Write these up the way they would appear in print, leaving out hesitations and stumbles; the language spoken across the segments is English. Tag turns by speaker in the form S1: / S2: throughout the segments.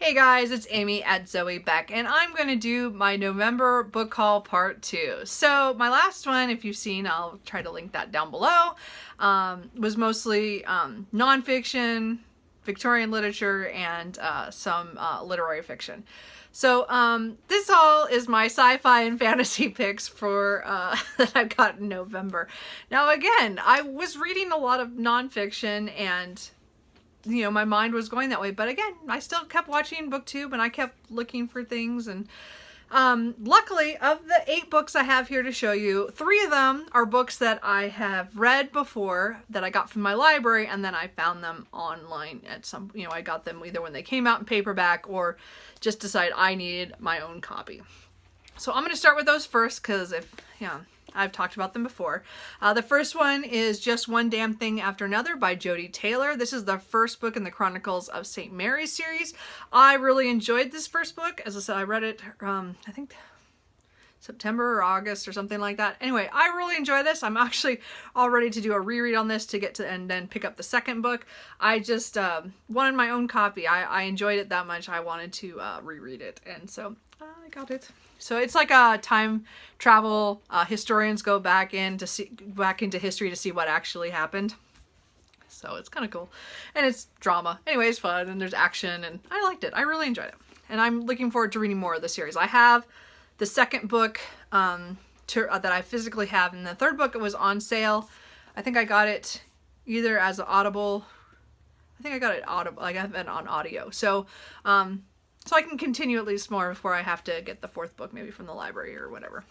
S1: Hey guys, it's Amy at Zoe Beck, and I'm going to do my November book haul part 2. So my last one, if you've seen, I'll try to link that down below, was mostly nonfiction, Victorian literature, and some literary fiction. So this all is my sci-fi and fantasy picks for that I've got in November. Now again, I was reading a lot of nonfiction and my mind was going that way. But again, I still kept watching BookTube and I kept looking for things. And luckily, of the 8 books I have here to show you, 3 of them are books that I have read before that I got from my library, and then I found them online at some, I got them either when they came out in paperback or just decided I needed my own copy. So I'm going to start with those first because I've talked about them before. The first one is Just One Damn Thing After Another by Jodi Taylor. This is the first book in the Chronicles of St. Mary's series. I really enjoyed this first book. As I said, I read it, I think September or August or something like that. Anyway, I really enjoy this. I'm actually all ready to do a reread on this to get to and then pick up the second book. I just wanted my own copy. I enjoyed it that much. I wanted to reread it, and so I got it. So it's like a time travel. Historians go back into history to see what actually happened. So it's kind of cool, and it's drama. Anyway, it's fun, and there's action, and I liked it. I really enjoyed it, and I'm looking forward to reading more of the series. I have the second book that I physically have, and the third book, it was on sale. I think I got it either as an Audible. I think I got it Audible. I got it on audio. So I can continue at least more before I have to get the 4th book, maybe from the library or whatever.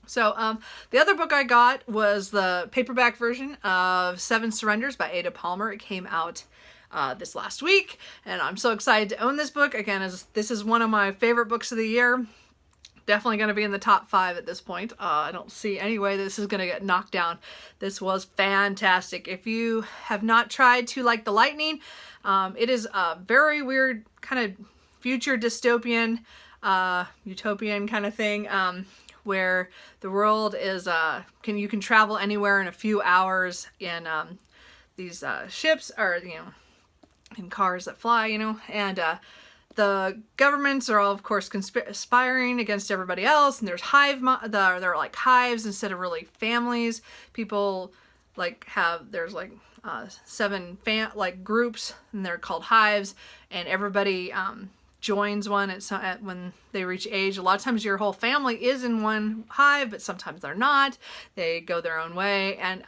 S1: So the other book I got was the paperback version of 7 Surrenders by Ada Palmer. It came out this last week, and I'm so excited to own this book. Again, this is one of my favorite books of the year. Definitely going to be in the top 5 at this point. I don't see any way this is going to get knocked down. This was fantastic. If you have not tried To Like the Lightning, it is a very weird kind of future dystopian, utopian kind of thing, where the world is, you can travel anywhere in a few hours in these ships, or, in cars that fly, and the governments are all, of course, conspiring against everybody else, and there's they're like hives instead of really families. People there's 7 groups, and they're called hives, and everybody joins one when they reach age. A lot of times your whole family is in one hive, but sometimes they're not. They go their own way, and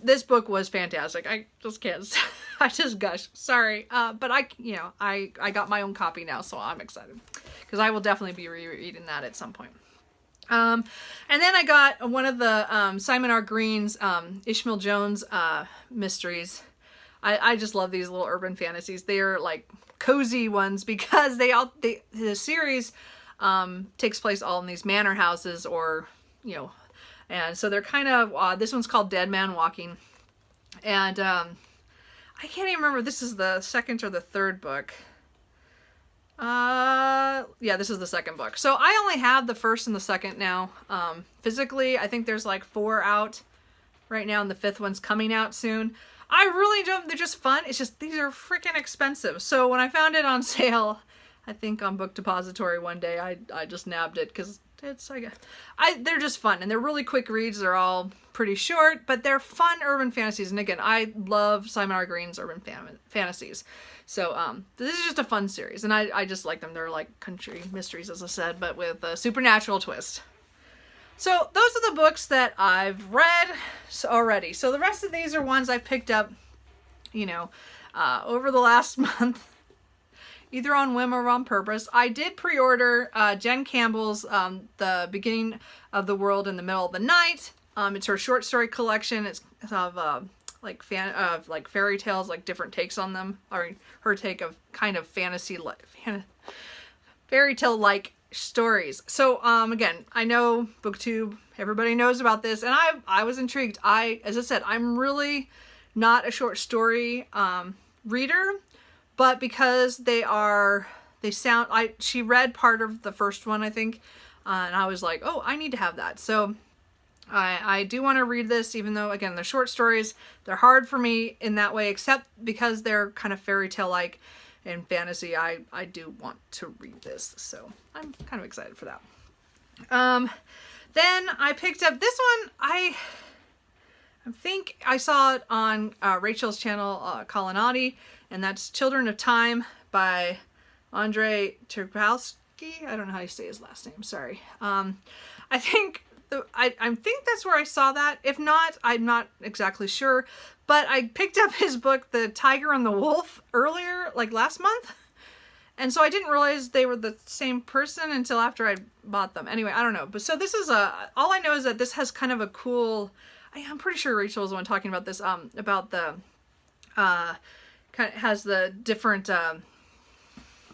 S1: this book was fantastic. I just can't, I just gush, sorry. But I got my own copy now, so I'm excited because I will definitely be rereading that at some point. And then I got one of the Simon R. Green's Ishmael Jones mysteries. I just love these little urban fantasies. They are like cozy ones because the series takes place all in these manor houses, or and so they're kind of this one's called Dead Man Walking, and I can't even remember if this is the second or the third book. Yeah, this is the second book. So I only have the first and the second now. Physically, I think there's like 4 out right now, and the 5th one's coming out soon. I really enjoy them. They're just fun. It's just, these are freaking expensive. So when I found it on sale, I think on Book Depository one day, I just nabbed it because they're just fun, and they're really quick reads. They're all pretty short, but they're fun urban fantasies. And again, I love Simon R. Green's urban fantasies. So this is just a fun series, and I just like them. They're like country mysteries, as I said, but with a supernatural twist. So those are the books that I've read already. So the rest of these are ones I've picked up, over the last month, either on whim or on purpose. I did pre-order Jen Campbell's The Beginning of the World in the Middle of the Night. It's her short story collection. It's of fairy tales, like different takes on them, or her take of kind of fantasy, fairy tale like stories. So again, I know BookTube, everybody knows about this, and I was intrigued. As I said, I'm really not a short story reader, but because she read part of the first one, I think, and I was like, oh, I need to have that. So I do want to read this, even though, again, they're short stories. They're hard for me in that way, except because they're kind of fairy tale-like and fantasy. I do want to read this, so I'm kind of excited for that. Then I picked up this one. I think I saw it on Rachel's channel, Kalanadi, and that's Children of Time by Andrzej Turkowski. I don't know how you say his last name, sorry. I think that's where I saw that. If not, I'm not exactly sure. But I picked up his book, The Tiger and the Wolf, earlier, like last month. And so I didn't realize they were the same person until after I bought them. Anyway, I don't know. But so this is all I know is that this has kind of a cool, I'm pretty sure Rachel was the one talking about this, about the, kind of has the different, the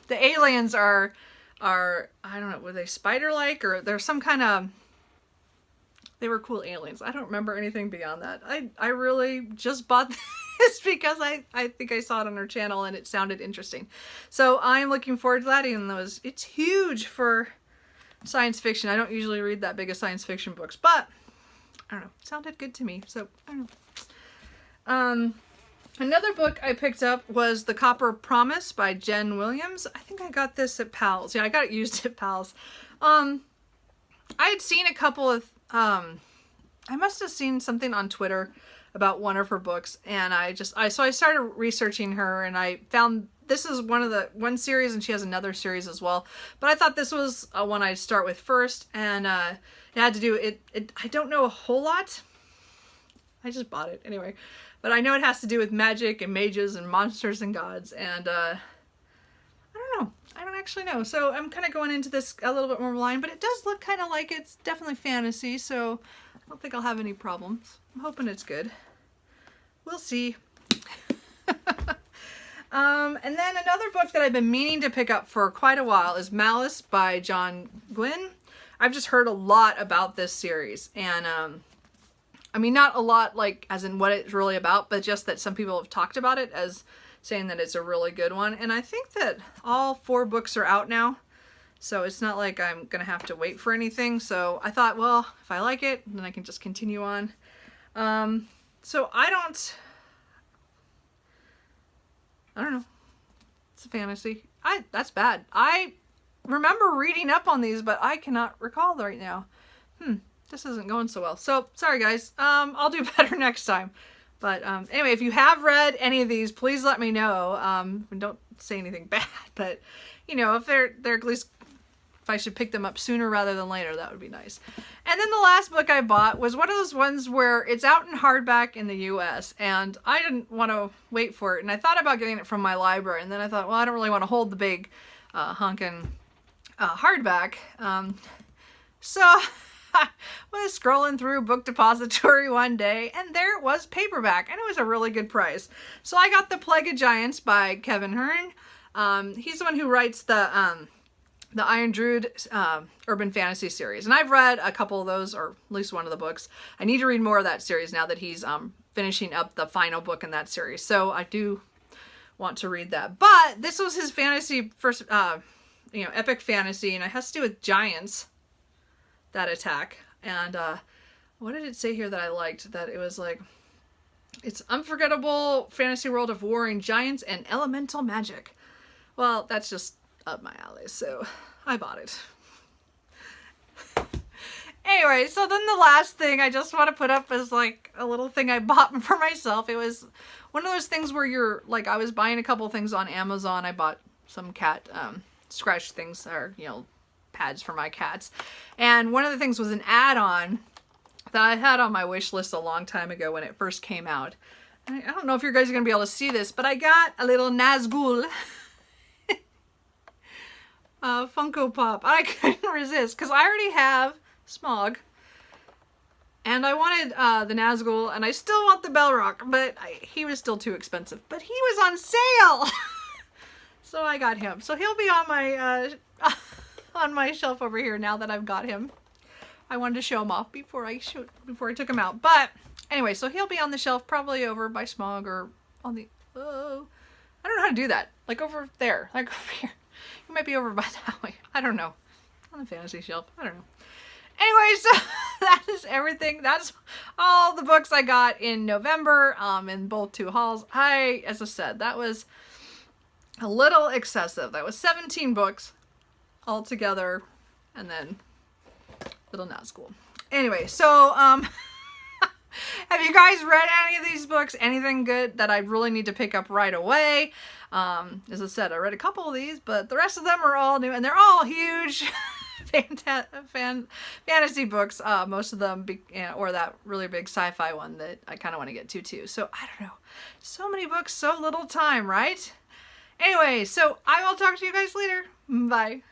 S1: aliens are, I don't know, were they spider-like, or there's some kind of, they were cool aliens. I don't remember anything beyond that. I really just bought this because I think I saw it on her channel and it sounded interesting. So I'm looking forward to that. And it's huge for science fiction. I don't usually read that big of science fiction books, but I don't know. It sounded good to me. So I don't know. Another book I picked up was The Copper Promise by Jen Williams. I think I got this at Pal's. Yeah, I got it used at Pal's. I had seen a couple of I must have seen something on Twitter about one of her books, and so I started researching her, and I found this is one series, and she has another series as well. But I thought this was one I'd start with first, and it had to do it. I don't know a whole lot. I just bought it anyway, but I know it has to do with magic and mages and monsters and gods, and I don't know. I don't actually know. So I'm kind of going into this a little bit more blind, but it does look kind of like it's definitely fantasy, so I don't think I'll have any problems. I'm hoping it's good. We'll see. And then another book that I've been meaning to pick up for quite a while is Malice by John Gwynne. I've just heard a lot about this series, and I mean, not a lot like as in what it's really about, but just that some people have talked about it as saying that it's a really good one. And I think that all 4 books are out now, so it's not like I'm gonna have to wait for anything. So I thought, well, if I like it, then I can just continue on. So I don't know. It's a fantasy. That's bad. I remember reading up on these, but I cannot recall right now. This isn't going so well. So sorry guys. I'll do better next time. But anyway, if you have read any of these, please let me know. And don't say anything bad, but you know, if they're at least, if I should pick them up sooner rather than later, that would be nice. And then the last book I bought was one of those ones where it's out in hardback in the US, and I didn't want to wait for it. And I thought about getting it from my library, and then I thought, well, I don't really want to hold the big honkin' hardback. So I was scrolling through Book Depository one day, and there it was paperback, and it was a really good price. So I got The Plague of Giants by Kevin Hearn. He's the one who writes the Iron Druid urban fantasy series, and I've read a couple of those, or at least one of the books. I need to read more of that series now that he's finishing up the final book in that series, so I do want to read that. But this was his fantasy first, epic fantasy, and it has to do with giants that attack. And what did it say here that I liked? That it was like, it's unforgettable fantasy world of warring giants and elemental magic. Well, that's just up my alley, so I bought it. Anyway, so then the last thing I just want to put up is like a little thing I bought for myself. It was one of those things where you're like, I was buying a couple things on Amazon. I bought some cat scratch things, or pads for my cats, and one of the things was an add-on that I had on my wish list a long time ago when it first came out. I don't know if you guys are gonna be able to see this, but I got a little Nazgul Funko Pop. I couldn't resist because I already have Smog, and I wanted the Nazgul, and I still want the Belrock, but he was still too expensive. But he was on sale, so I got him. So he'll be on my on my shelf over here now that I've got him. I wanted to show him off before I took him out. But anyway, so he'll be on the shelf, probably over by Smog, or on the I don't know how to do that. Like over there, like over here. He might be over by that way. I don't know. On the fantasy shelf. I don't know. Anyway, so that is everything. That's all the books I got in November in both two hauls. As I said, that was a little excessive. That was 17 books altogether, and then little Nazgul. Anyway, so have you guys read any of these books? Anything good that I really need to pick up right away? As I said, I read a couple of these, but the rest of them are all new, and they're all huge fantasy books. Most of them, or that really big sci-fi one that I kind of want to get to too. So I don't know. So many books, so little time, right? Anyway, so I will talk to you guys later. Bye.